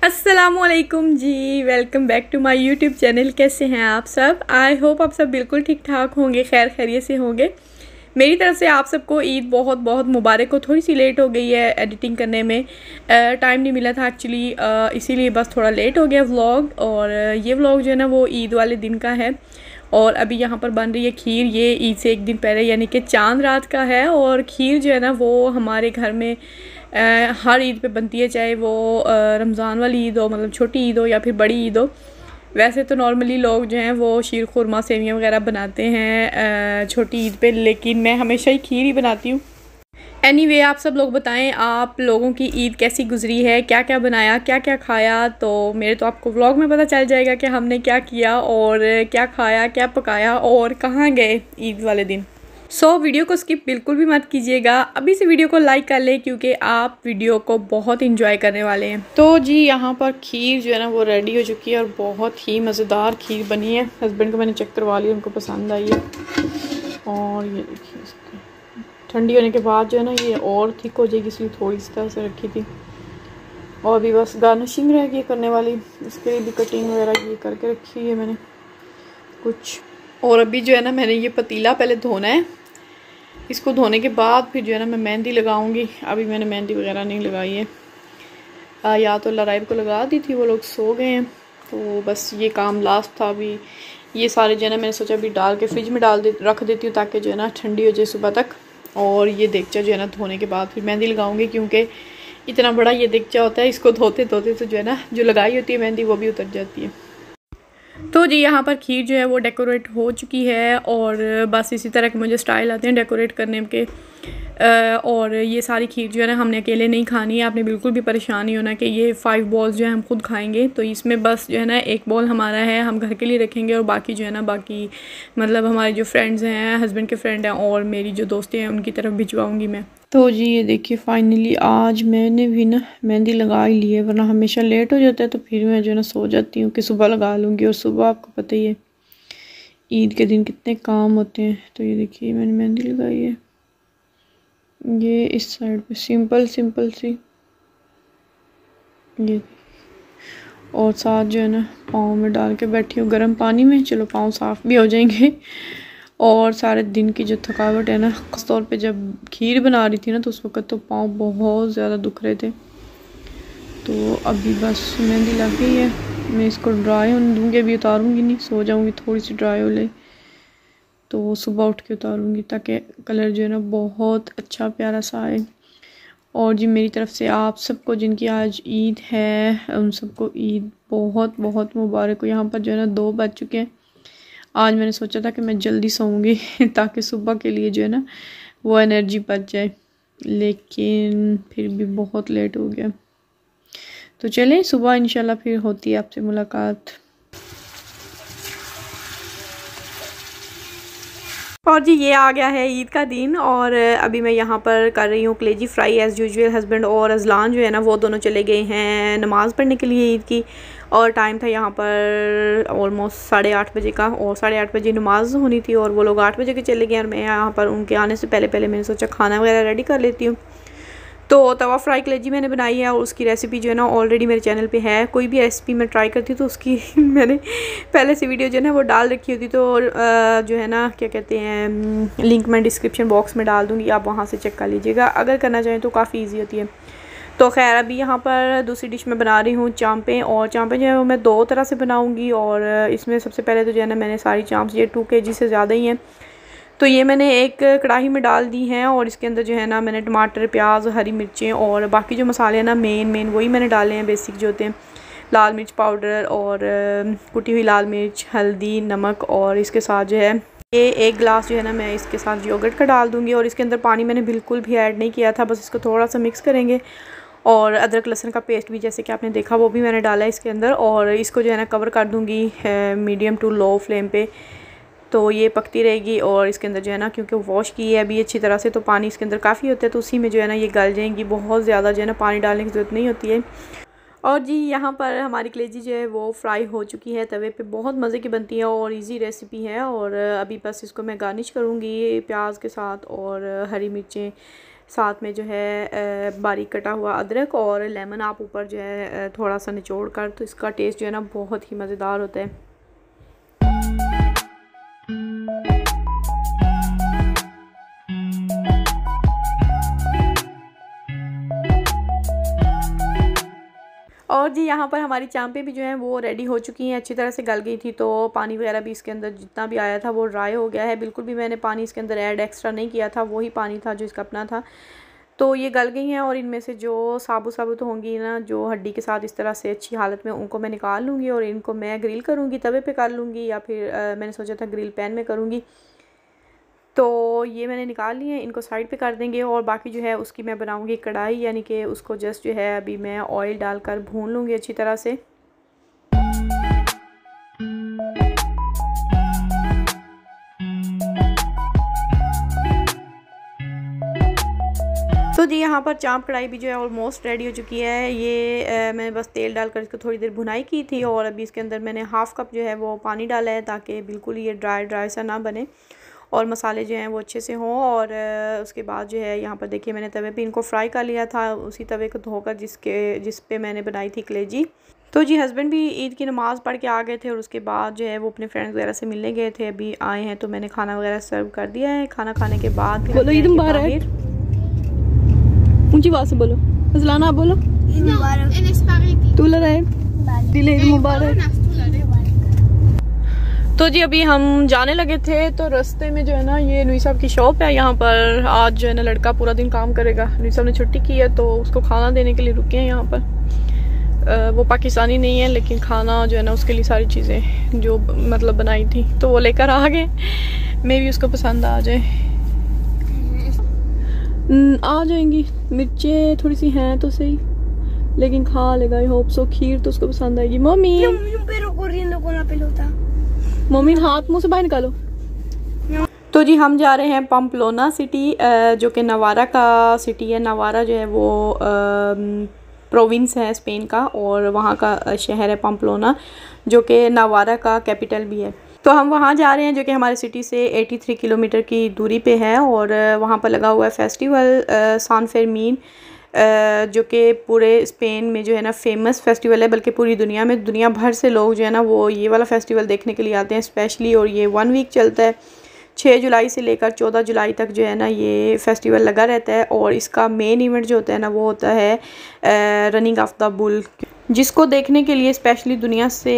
अस्सलामुअलैकुम जी, welcome back to my YouTube channel. कैसे हैं आप सब? आई होप आप सब बिल्कुल ठीक ठाक होंगे, खैर खैरियत से होंगे। मेरी तरफ से आप सबको ईद बहुत बहुत मुबारक हो। थोड़ी सी लेट हो गई है एडिटिंग करने में, टाइम नहीं मिला था एक्चुअली, इसीलिए बस थोड़ा लेट हो गया व्लॉग। और ये व्लॉग जो है ना वो ईद वाले दिन का है। और अभी यहाँ पर बन रही है खीर। ये ईद से एक दिन पहले यानी कि चांद रात का है। और खीर जो है ना वो हमारे घर में हर ईद पे बनती है, चाहे वो रमज़ान वाली ईद हो, मतलब छोटी ईद हो या फिर बड़ी ईद हो। वैसे तो नॉर्मली लोग जो हैं वो शीर खुरमा सेवियाँ वगैरह बनाते हैं छोटी ईद पे, लेकिन मैं हमेशा ही खीर ही बनाती हूँ। एनीवे, आप सब लोग बताएं आप लोगों की ईद कैसी गुजरी है, क्या क्या बनाया, क्या क्या खाया। तो मेरे तो आपको व्लॉग में पता चल जाएगा कि हमने क्या किया और क्या खाया, क्या पकाया और कहाँ गए ईद वाले दिन। वीडियो को स्किप बिल्कुल भी मत कीजिएगा, अभी से वीडियो को लाइक कर लें क्योंकि आप वीडियो को बहुत इंजॉय करने वाले हैं। तो जी यहाँ पर खीर जो है ना वो रेडी हो चुकी है और बहुत ही मज़ेदार खीर बनी है। हस्बैंड को मैंने चेक करवा लिया, उनको पसंद आई है। और ये देखिए, इसकी ठंडी होने के बाद जो है ना ये और थिक हो जाएगी, इसलिए थोड़ी सी तरह से रखी थी। और अभी बस गार्निशिंग रह गई करने वाली, इसके लिए भी कटिंग वगैरह ये करके रखी है मैंने कुछ। और अभी जो है ना मैंने ये पतीला पहले धोना है, इसको धोने के बाद फिर जो है ना मैं मेहंदी लगाऊंगी। अभी मैंने मेहंदी वगैरह नहीं लगाई है, या तो लराइब को लगा दी थी, वो लोग सो गए हैं, तो बस ये काम लास्ट था। अभी ये सारे जो है ना मैंने सोचा अभी डाल के फ्रिज में रख देती हूँ ताकि जो है ना ठंडी हो जाए सुबह तक। और ये देगचा जो है ना धोने के बाद फिर मेहंदी लगाऊंगी, क्योंकि इतना बड़ा ये देगचा होता है, इसको धोते धोते तो जो है ना जो लगाई होती है मेहंदी वो भी उतर जाती है। तो जी यहाँ पर खीर जो है वो डेकोरेट हो चुकी है और बस इसी तरह के मुझे स्टाइल आते हैं डेकोरेट करने के। और ये सारी खीर जो है ना हमने अकेले नहीं खानी है, आपने बिल्कुल भी परेशान नहीं होना कि ये 5 बॉल्स जो है हम खुद खाएंगे। तो इसमें बस जो है ना एक बॉल हमारा है, हम घर के लिए रखेंगे, और बाकी जो है ना बाकी मतलब हमारे जो फ्रेंड्स हैं, हस्बैंड के फ्रेंड हैं और मेरी जो दोस्तें हैं उनकी तरफ भिजवाऊँगी मैं। तो जी ये देखिए फाइनली आज मैंने भी ना मेहंदी लगा ही ली है, वरना हमेशा लेट हो जाता है तो फिर मैं जो है ना सो जाती हूँ कि सुबह लगा लूँगी। और सुबह आपको पता ही है ईद के दिन कितने काम होते हैं। तो ये देखिए मैंने मेहंदी लगाई है, ये इस साइड पे सिंपल सिंपल सी ये, और साथ जो है ना पाँव में डाल के बैठी हूँ गर्म पानी में। चलो पाँव साफ़ भी हो जाएंगे। और सारे दिन की जो थकावट है ना, ख़ास तौर पे जब खीर बना रही थी ना तो उस वक़्त तो पाँव बहुत ज़्यादा दुख रहे थे। तो अभी बस मेहंदी लग गई है, मैं इसको ड्राई होने दूँगी, अभी उतारूँगी नहीं, सो जाऊँगी थोड़ी सी ड्राई हो ले तो सुबह उठ के उतारूँगी ताकि कलर जो है ना बहुत अच्छा प्यारा सा आए। और जी मेरी तरफ से आप सबको जिनकी आज ईद है उन सबको ईद बहुत बहुत मुबारक हो। यहाँ पर जो है ना 2 बज चुके हैं। आज मैंने सोचा था कि मैं जल्दी सोऊंगी ताकि सुबह के लिए जो है ना वो एनर्जी बच जाए, लेकिन फिर भी बहुत लेट हो गया। तो चलें सुबह इंशाल्लाह फिर होती है आपसे मुलाकात। और जी ये आ गया है ईद का दिन और अभी मैं यहाँ पर कर रही हूँ कलेजी फ्राई एज़ यूजुअल। हस्बैंड और अजलान जो है ना वो दोनों चले गए हैं नमाज़ पढ़ने के लिए ईद की, और टाइम था यहाँ पर ऑलमोस्ट 8:30 बजे का, और 8:30 बजे नमाज़ होनी थी और वो लोग 8 बजे के चले गए। और मैं यहाँ पर उनके आने से पहले पहले मैंने सोचा खाना वगैरह रेडी कर लेती हूँ। तो तवा फ्राई कलेजी मैंने बनाई है और उसकी रेसिपी जो है ना ऑलरेडी मेरे चैनल पे है। कोई भी रेसिपी मैं ट्राई करती हूँ तो उसकी मैंने पहले से वीडियो जो है ना वो डाल रखी होती, तो जो है ना क्या कहते हैं लिंक मैं डिस्क्रिप्शन बॉक्स में डाल दूँगी, आप वहाँ से चेक कर लीजिएगा अगर करना चाहें तो, काफ़ी ईजी होती है। तो खैर अभी यहाँ पर दूसरी डिश में बना रही हूँ चांपें, और चांपें जो है वो मैं 2 तरह से बनाऊँगी। और इसमें सबसे पहले तो जो है ना मैंने सारी चांप्स, ये 2 kg से ज़्यादा ही हैं, तो ये मैंने एक कढ़ाई में डाल दी हैं। और इसके अंदर जो है ना मैंने टमाटर, प्याज, हरी मिर्चें और बाकी जो मसाले हैं ना मेन वही मैंने डाले हैं, बेसिक जो होते हैं। लाल मिर्च पाउडर और कुटी हुई लाल मिर्च, हल्दी, नमक, और इसके साथ जो है ये 1 गिलास जो है ना मैं इसके साथ योगर्ट का डाल दूँगी। और इसके अंदर पानी मैंने बिल्कुल भी ऐड नहीं किया था, बस इसको थोड़ा सा मिक्स करेंगे। और अदरक लहसुन का पेस्ट भी जैसे कि आपने देखा वो भी मैंने डाला है इसके अंदर। और इसको जो है ना कवर कर दूँगी मीडियम टू लो फ्लेम पे, तो ये पकती रहेगी। और इसके अंदर जो है ना क्योंकि वॉश की है अभी अच्छी तरह से, तो पानी इसके अंदर काफ़ी होता है, तो उसी में जो है ना ये गल जाएंगी। बहुत ज़्यादा जो है ना पानी डालने की ज़रूरत नहीं होती है। और जी यहाँ पर हमारी कलेजी जो है वो फ्राई हो चुकी है तवे पे, बहुत मज़े की बनती है और इजी रेसिपी है। और अभी बस इसको मैं गार्निश करूँगी प्याज के साथ और हरी मिर्चें साथ में जो है बारीक कटा हुआ अदरक और लेमन आप ऊपर जो है थोड़ा सा निचोड़ कर, तो इसका टेस्ट जो है ना बहुत ही मज़ेदार होता है। और जी यहाँ पर हमारी चांपें भी जो हैं वो रेडी हो चुकी हैं, अच्छी तरह से गल गई थी, तो पानी वगैरह भी इसके अंदर जितना भी आया था वो ड्राई हो गया है। बिल्कुल भी मैंने पानी इसके अंदर ऐड एक्स्ट्रा नहीं किया था, वही पानी था जो इसका अपना था। तो ये गल गई हैं और इनमें से जो साबुत होंगी ना, जो हड्डी के साथ इस तरह से अच्छी हालत में, उनको मैं निकाल लूँगी और इनको मैं ग्रिल करूँगी, तवे पे कर लूँगी या फिर मैंने सोचा था ग्रिल पैन में करूँगी। तो ये मैंने निकाल लिए हैं, इनको साइड पे कर देंगे और बाकी जो है उसकी मैं बनाऊँगी कढ़ाई, यानी कि उसको जस्ट जो है अभी मैं ऑयल डालकर भून लूँगी अच्छी तरह से। तो जी यहाँ पर चांप कढ़ाई भी जो है ऑलमोस्ट रेडी हो चुकी है। ये मैंने बस तेल डालकर इसको थोड़ी देर भुनाई की थी और अभी इसके अंदर मैंने हाफ़ कप जो है वो पानी डाला है, ताकि बिल्कुल ये ड्राई सा ना बने और मसाले जो हैं वो अच्छे से हों। और उसके बाद जो है यहाँ पर देखिए मैंने तवे पे इनको फ्राई कर लिया था, उसी तवे को धोकर जिस पे मैंने बनाई थी कलेजी। तो जी हस्बैंड भी ईद की नमाज़ पढ़ के आ गए थे और उसके बाद जो है वो अपने फ्रेंड्स वगैरह से मिलने गए थे, अभी आए हैं तो मैंने खाना वगैरह सर्व कर दिया है। खाना खाने के बाद बोलो ईद मुबारक, ऊंची आवाज़ से बोलो, अज़लाना आप बोलो ईद मुबारक, तू लड़ाए दिल ईद मुबारक। तो जी अभी हम जाने लगे थे, तो रास्ते में जो है ना ये नुई साहब की शॉप है, यहाँ पर आज जो है ना लड़का पूरा दिन काम करेगा। नुई साहब ने छुट्टी की है तो उसको खाना देने के लिए रुके हैं यहाँ पर। वो पाकिस्तानी नहीं है लेकिन खाना जो है ना उसके लिए सारी चीज़ें जो मतलब बनाई थी तो वो लेकर आ गए, मे भी उसको पसंद आ जाए। आ जाएंगी, मिर्चें थोड़ी सी हैं तो सही, लेकिन खा लेगा। I hope so. खीर तो उसको पसंद आएगी। मम्मी मम्मी हाथ मुंह से बाहर निकालो। तो जी हम जा रहे हैं पम्पलोना सिटी, जो कि नवारा का सिटी है। नवारा जो है वो प्रोविंस है स्पेन का और वहाँ का शहर है पम्पलोना, जो कि नवारा का कैपिटल भी है। तो हम वहाँ जा रहे हैं जो कि हमारे सिटी से 83 किलोमीटर की दूरी पे है और वहाँ पर लगा हुआ है फेस्टिवल सान फेरमीन, जो कि पूरे स्पेन में जो है ना फेमस फेस्टिवल है, बल्कि पूरी दुनिया में दुनिया भर से लोग जो है ना वो ये वाला फेस्टिवल देखने के लिए आते हैं स्पेशली। और ये 1 वीक चलता है, 6 जुलाई से लेकर 14 जुलाई तक जो है ना ये फेस्टिवल लगा रहता है। और इसका मेन इवेंट जो होता है ना वो होता है रनिंग ऑफ द बुल, जिसको देखने के लिए स्पेशली दुनिया से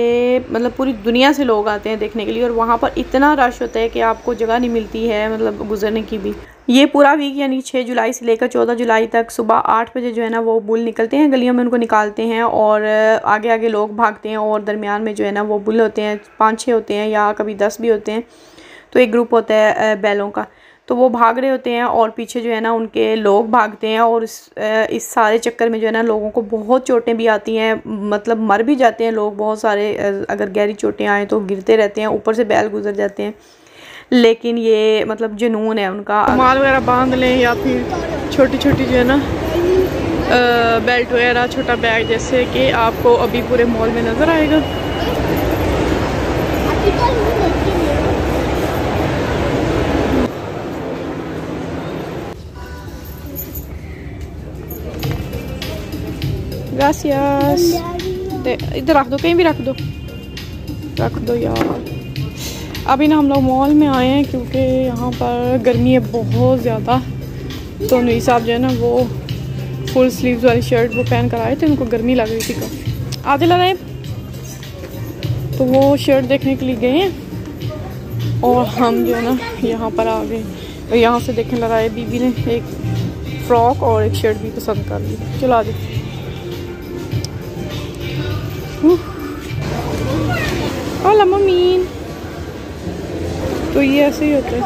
मतलब पूरी दुनिया से लोग आते हैं देखने के लिए। और वहाँ पर इतना रश होता है कि आपको जगह नहीं मिलती है मतलब गुजरने की भी। ये पूरा वीक यानी 6 जुलाई से लेकर 14 जुलाई तक सुबह 8 बजे जो है ना वो बुल निकलते हैं, गलियों में उनको निकालते हैं और आगे आगे लोग भागते हैं और दरमियान में जो है ना वो बुल होते हैं, 5-6 होते हैं या कभी 10 भी होते हैं। तो एक ग्रुप होता है बैलों का, तो वो भाग रहे होते हैं और पीछे जो है ना उनके लोग भागते हैं। और इस सारे चक्कर में जो है ना लोगों को बहुत चोटें भी आती हैं, मतलब मर भी जाते हैं लोग बहुत सारे। अगर गहरी चोटें आएँ तो गिरते रहते हैं, ऊपर से बैल गुजर जाते हैं। लेकिन ये मतलब जुनून है उनका। माल वगैरह बांध लें या फिर छोटी छोटी जो है ना बेल्ट वगैरह, छोटा बैग, जैसे कि आपको अभी पूरे मॉल में नज़र आएगा। ग्रासियस। इधर रख दो, कहीं भी रख दो यार। अभी ना हम लोग मॉल में आए हैं क्योंकि यहाँ पर गर्मी है बहुत ज़्यादा। तो नुई साहब जो है ना वो फुल स्लीव्स वाली शर्ट वो पहन कर आए थे, उनको गर्मी लग रही थी काफ़ी। आधे लग रहे, तो वो शर्ट देखने के लिए गए हैं और हम जो है ना यहाँ पर आ गए। और यहाँ से देखने लगा है बीबी ने एक फ्रॉक और एक शर्ट भी पसंद कर ली। चलो आ जाओ। ओला मम्मी। तो ये ऐसे ही होता है।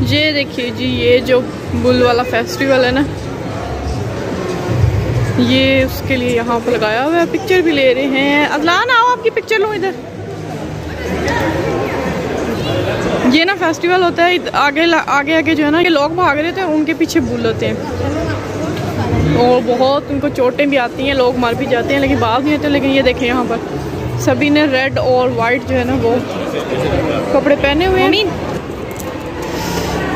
ये देखिए जी, ये जो बुल वाला फेस्टिवल है ना, ये उसके लिए यहाँ पर लगाया हुआ है। पिक्चर भी ले रहे हैं। अदलान आओ, आपकी पिक्चर लो इधर। ये ना फेस्टिवल होता है, आगे आगे जो है ना ये लोग भाग रहे थे, उनके पीछे बुल होते हैं। और बहुत उनको चोटें भी आती हैं, लोग मर भी जाते हैं, लेकिन बात नहीं होते। लेकिन ये देखें यहाँ पर सभी ने रेड और वाइट जो है ना वो कपड़े पहने हुए हैं।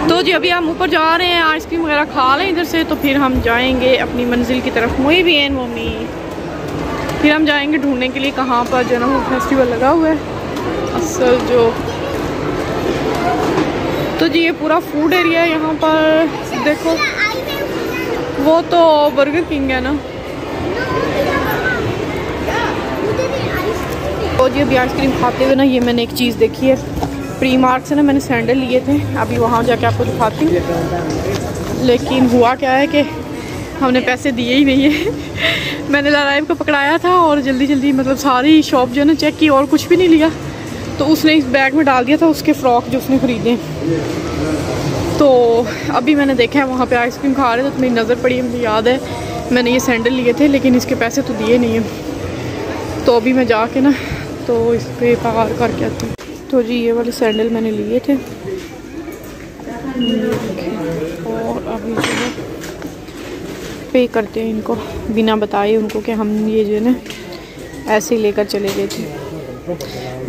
तो जी अभी हम ऊपर जा रहे हैं, आइसक्रीम वगैरह खा लें इधर से, तो फिर हम जाएंगे अपनी मंजिल की तरफ। मुई भी है मम्मी, फिर हम जाएंगे ढूंढने के लिए कहाँ पर जो है ना वो फेस्टिवल लगा हुआ है असल जो। तो जी ये पूरा फूड एरिया है यहाँ पर, देखो वो तो बर्गर किंग है ना। तो जी अभी आइसक्रीम खाते हुए ना ये मैंने एक चीज़ देखी है, प्री मार्क से ना मैंने सैंडल लिए थे, अभी वहाँ जाके आपको दिखाती हूँ। लेकिन हुआ क्या है कि हमने पैसे दिए ही नहीं है। मैंने लाराइब को पकड़ाया था और जल्दी जल्दी मतलब सारी शॉप जो है ना चेक की और कुछ भी नहीं लिया, तो उसने इस बैग में डाल दिया था उसके फ़्रॉक जो उसने ख़रीदे। तो अभी मैंने देखा है वहाँ पे आइसक्रीम खा रहे थे, तो मेरी नज़र पड़ी, मुझे याद है मैंने ये सैंडल लिए थे लेकिन इसके पैसे तो दिए नहीं हैं। तो अभी मैं जाके ना तो इस पर पार करके आती हूँ। तो जी ये वाले सैंडल मैंने लिए थे और अभी जो है पे करते हैं इनको बिना बताए उनको कि हम ये जो है ना ऐसे ही लेकर चले गए थे।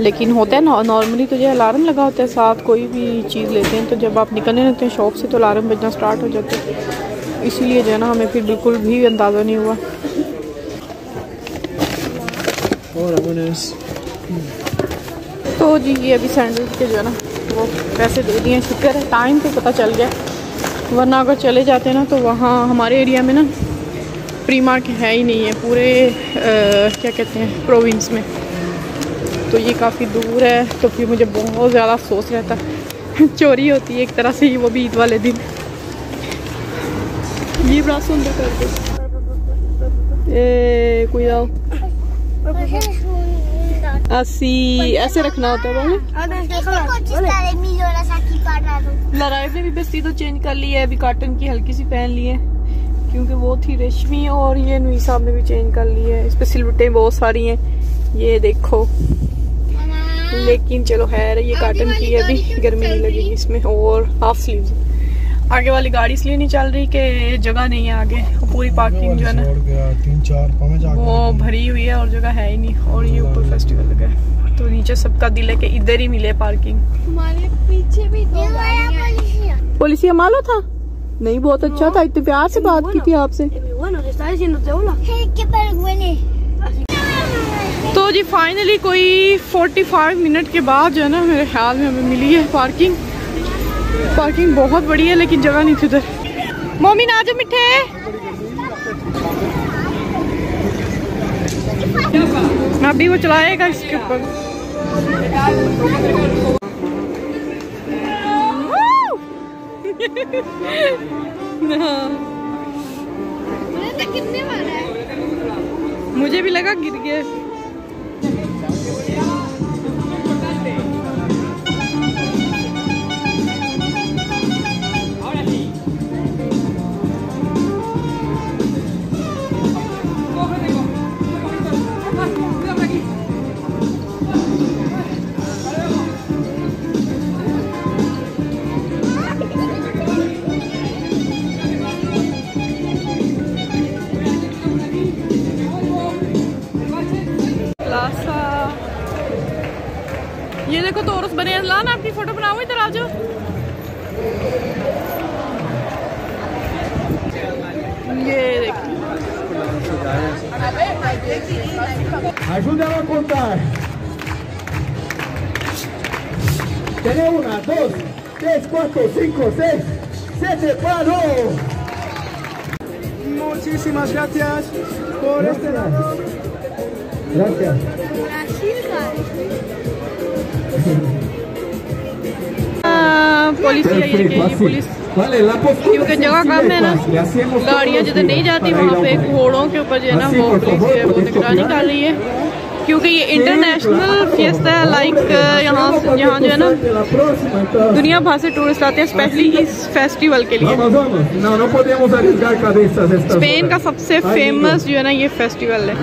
लेकिन होता है ना नॉर्मली तो जो अलार्म लगा होता है साथ, कोई भी चीज़ लेते हैं तो जब आप निकलने लगते हैं शॉप से तो अलार्म बजना स्टार्ट हो जाता है, इसीलिए जो है ना हमें फिर बिल्कुल भी अंदाज़ा नहीं हुआ। तो जी ये अभी सैंडल के जो है ना वो पैसे दे दिए, शुक्र है टाइम पे पता चल गया, वरना अगर चले जाते ना तो वहाँ हमारे एरिया में ना प्री मार्केट है ही नहीं है पूरे क्या कहते हैं प्रोविंस में, तो ये काफ़ी दूर है। तो फिर मुझे बहुत ज़्यादा अफसोस रहता चोरी होती है एक तरह से, वो भी ईद वाले दिन। ये बड़ा सुंदर कर दे कोई आओ ऐसे रखना होता है। लाराइब ने भी बेडशीट तो चेंज कर ली है, अभी कॉटन की हल्की सी पहन ली है क्योंकि वो थी रेशमी, और ये नुई साहब ने भी चेंज कर ली है। इस पर सिलवटें बहुत सारी हैं ये देखो, लेकिन चलो खैर ये कॉटन की है, अभी गर्मी नहीं लगेगी इसमें। और हाफ स्लीव्स, आगे वाली गाड़ी इसलिए नहीं चल रही कि जगह नहीं है आगे, पूरी पार्किंग जो है ना 3, 4, 5 वो भरी हुई है और जगह है ही नहीं। और ये ऊपर फेस्टिवल लगा है तो नीचे सबका दिल है कि इधर ही मिले पार्किंग। हमारे पीछे भी दो पुलिसिया मालो था नहीं, बहुत अच्छा था, इतने प्यार से बात की थी आपसे। तो जी फाइनली कोई 45 मिनट के बाद जो है ना मेरे ख्याल में हमें मिली है पार्किंग। पार्किंग बहुत बड़ी है लेकिन जगह नहीं थी उधर। मोमिन आ जाओ मिठे, अभी वो चलाएगा इसके ऊपर। कितने बार है? मुझे भी लगा गिर गया। ये देखो तोरस बने लाना, आपकी फोटो बनाओ, इधर आ जाओ। ये देखो ayúdame a contar. Tiene 1, 2, 3, 4, 5, 6, 7 palos. Muchísimas gracias por este lado. Gracias. Police police क्योंकि जगह कम है ना, गाड़ियाँ जिधर नहीं जाती वहाँ पे घोड़ों के ऊपर जो है ना वो पुलिस जो है वो निगरानी कर रही है, क्योंकि ये इंटरनेशनल फिएस्टा है। लाइक यहाँ जो है ना दुनिया भर से टूरिस्ट आते हैं स्पेशली इस फेस्टिवल के लिए। स्पेन का सबसे फेमस जो है ना ये फेस्टिवल है।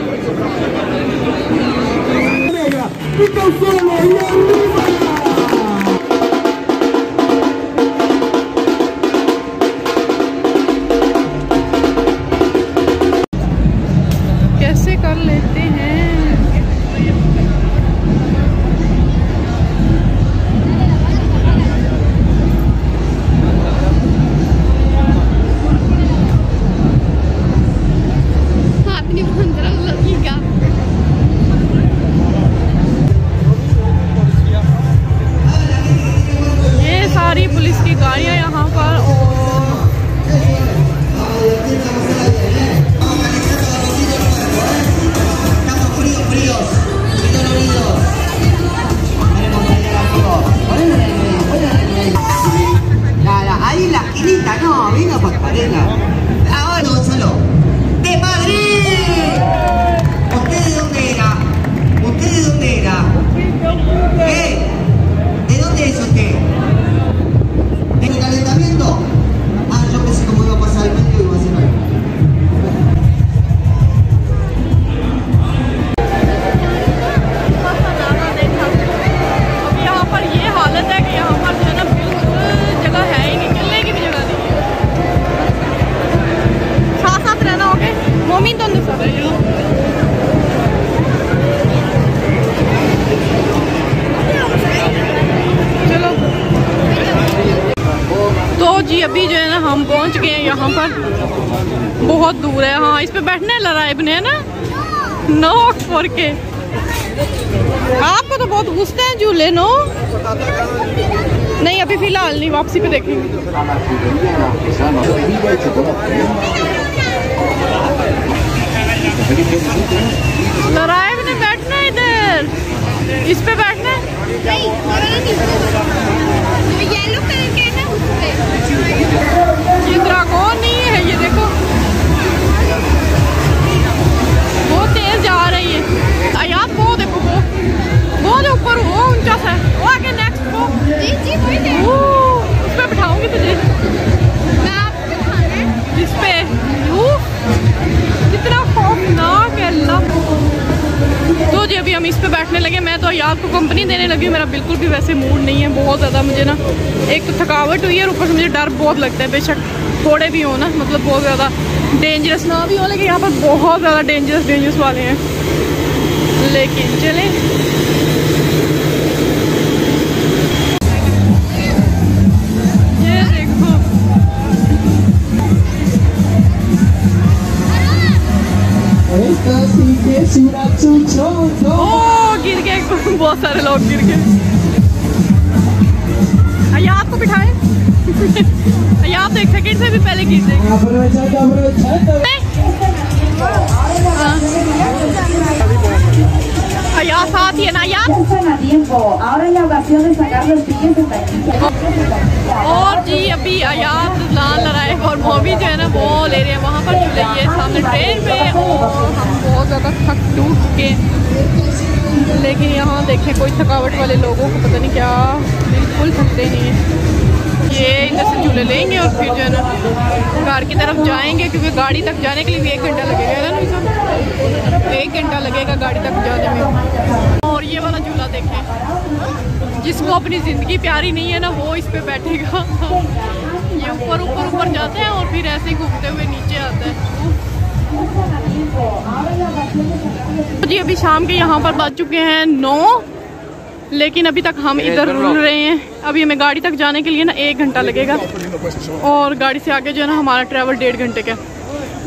जी अभी जो है ना हम पहुंच गए हैं यहाँ पर, बहुत दूर है। हाँ, इस पे बैठना है लराइब ने, है ना? नो फोर के। आपको तो बहुत गुस्सा है झूले। नो नहीं, अभी फिलहाल नहीं, वापसी पे देखेंगे। लराइब ने बैठना है इधर, इस पे बैठना है। येलो कलर के है ना उस पे। ये ड्रैगन नहीं है, ये देखो बहुत तेज जा रही है। यार वो देखो, वो जो ऊपर वो ऊंचा सा है, वो आगे नेक्स्ट वो। जी जी वही दे। उस पे बिठाऊंगी तुझे मैं आपको बिठाना है इस पे। कितना खौफनाक है अल्लाह। तो जी अभी हम इस पे बैठने लगे। मैं तो यार को कंपनी देने लगी हूँ। मेरा बिल्कुल भी वैसे मूड नहीं है, बहुत ज़्यादा मुझे ना एक तो थकावट हुई है और ऊपर से मुझे डर बहुत लगता है। बेशक थोड़े भी हो ना, मतलब बहुत ज़्यादा डेंजरस ना भी हो, लेकिन यहाँ पर बहुत ज़्यादा डेंजरस वाले हैं। लेकिन चले ये देखो, ओ गिर गए, बहुत सारे लोग गिर गए। आया आपको बिठाए या आप तो एक सेकंड से भी पहले गिर जाएंगे। या साथ ही है ना यार। और जी अभी आयात लाल लड़ाए और मोमी जो है ना वो ले रहे हैं वहाँ पर झूले, ये सामने ट्रेन पे। और हम बहुत ज़्यादा थक टूट चुके हैं, लेकिन यहाँ देखें कोई थकावट वाले लोगों को पता नहीं क्या बिल्कुल थकते नहीं है। ये इधर से झूले लेंगे और फिर जो है ना घर की तरफ जाएंगे, क्योंकि गाड़ी तक जाने के लिए भी 1 घंटा लगेगा ना। 1 घंटा लगेगा गाड़ी तक जाने में। और ये वाला झूला देखें, जिसको अपनी ज़िंदगी प्यारी नहीं है ना वो इस पे बैठेगा। ये ऊपर जाते हैं और फिर ऐसे घूमते हुए नीचे आता है। जी अभी शाम के यहाँ पर बज चुके हैं 9, लेकिन अभी तक हम इधर रुल रहे हैं। अभी हमें गाड़ी तक जाने के लिए ना 1 घंटा लगेगा और गाड़ी से आगे जो है ना हमारा ट्रैवल 1.5 घंटे का।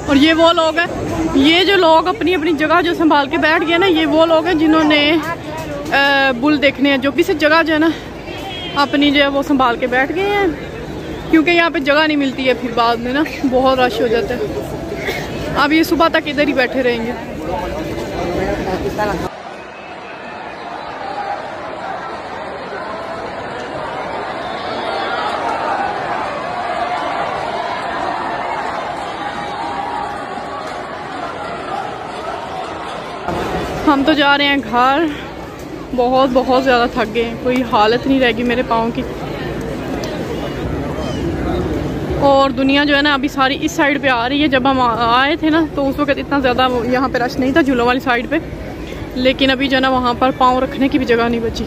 और ये वो लोग हैं, ये जो लोग अपनी अपनी जगह जो संभाल के बैठ गए ना, ये वो लोग हैं जिन्होंने बुल देखने हैं। जो भी से जगह जो है ना अपनी जो है वो संभाल के बैठ गए हैं, क्योंकि यहाँ पे जगह नहीं मिलती है, फिर बाद में ना बहुत रश हो जाता है। अब ये सुबह तक इधर ही बैठे रहेंगे। हम तो जा रहे हैं घर, बहुत ज़्यादा थक गए हैं, कोई हालत नहीं रहेगी मेरे पाँव की। और दुनिया जो है ना अभी सारी इस साइड पे आ रही है। जब हम आए थे ना तो उस वक्त इतना ज़्यादा यहाँ पे रश नहीं था झूलों वाली साइड पे, लेकिन अभी जो है ना वहाँ पर पाँव रखने की भी जगह नहीं बची।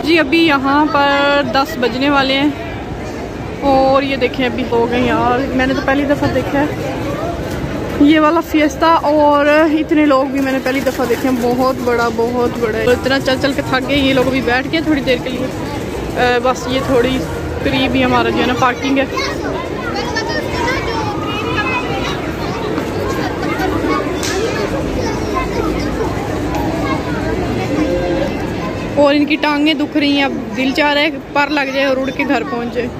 जी अभी यहाँ पर 10 बजने वाले हैं और ये देखें अभी हो गए यार। मैंने तो पहली दफ़ा देखा है ये वाला फिएस्टा, और इतने लोग भी मैंने पहली दफ़ा देखे हैं। बहुत बड़ा तो इतना चल के थक गए। ये लोग अभी बैठ गए थोड़ी देर के लिए। बस ये थोड़ी करीब ही हमारा जो है ना पार्किंग है। और इनकी टांगें दुख रही हैं। अब दिल चाह रहा है पर लग जाए और उड़ के घर पहुंच जाए।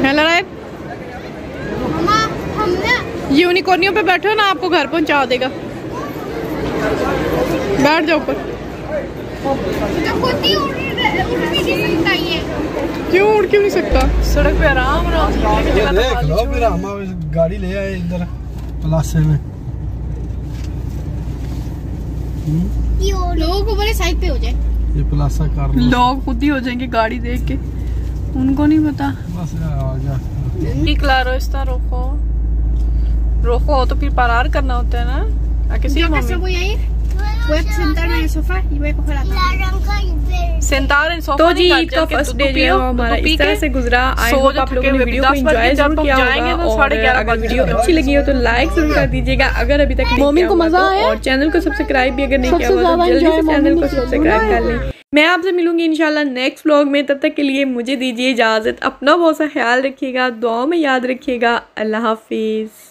हेलो राय, यूनिकॉर्नियों पे बैठो ना, आपको घर पहुंचा देगा। बैठ जाओ ऊपर। क्यों उड़ क्यों नहीं सकता? सड़क पे आराम देख लो, फिर हम गाड़ी ले आए इधर प्लासे में। लोगों को बोले साइड पे हो जाए। ये प्लासा कार लोग खुद ही हो जाएंगे गाड़ी देख के, उनको नहीं पता। बस आ गया। क्लारो इस्ता रोको तो फिर पारार करना होता है ना। किसी Voy a sentarme en el sofá y voy a coger la tablet. Centre in sofa तो जी ईद का फर्स्ट डे जो है हमारा इस तरह से गुजरा। आई होप आप लोगों ने वीडियो को एंजॉय जरूर किया होगा और अगर वीडियो अच्छी लगी हो तो लाइक जरूर कर दीजिएगा अगर अभी तक मम्मी को मजा आया और चैनल को सब्सक्राइब भी अगर नहीं किया हुआ तो जल्दी से चैनल को सब्सक्राइब कर लें। मैं आपसे मिलूंगी इंशाल्लाह नेक्स्ट व्लॉग में, तब तक के लिए मुझे दीजिए इजाज़त। अपना बहुत सा ख्याल रखिएगा, दुआओं में याद रखिएगा। अल्लाह हाफिज़।